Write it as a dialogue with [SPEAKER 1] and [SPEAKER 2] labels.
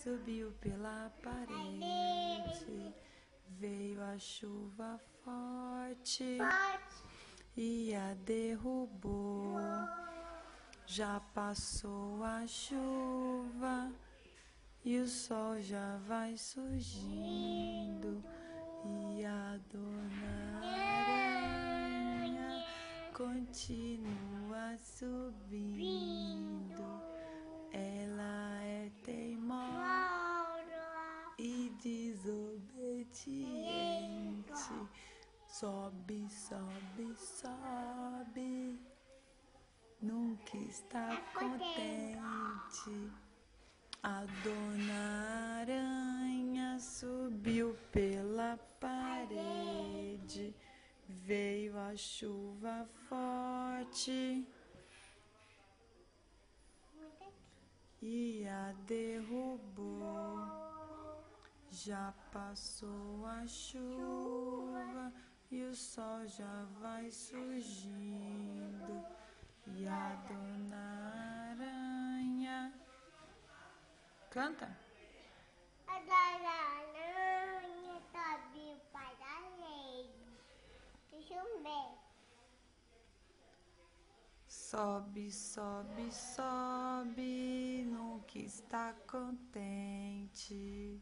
[SPEAKER 1] subiu pela parede, veio a chuva forte e a derrubou. Já passou a chuva e o sol já vai surgindo, e a dona aranha continua subindo. Ela é teimosa e desobediente. Sobe, sobe, sobe, nunca está contente. A dona aranha subiu pela parede, veio a chuva forte e a derrubou. Já passou a chuva e o sol já vai surgindo, e a dona aranha canta.
[SPEAKER 2] A dona aranha subiu para a parede. Deixa eu ver.
[SPEAKER 1] Sobe, sobe, sobe, nunca está contente.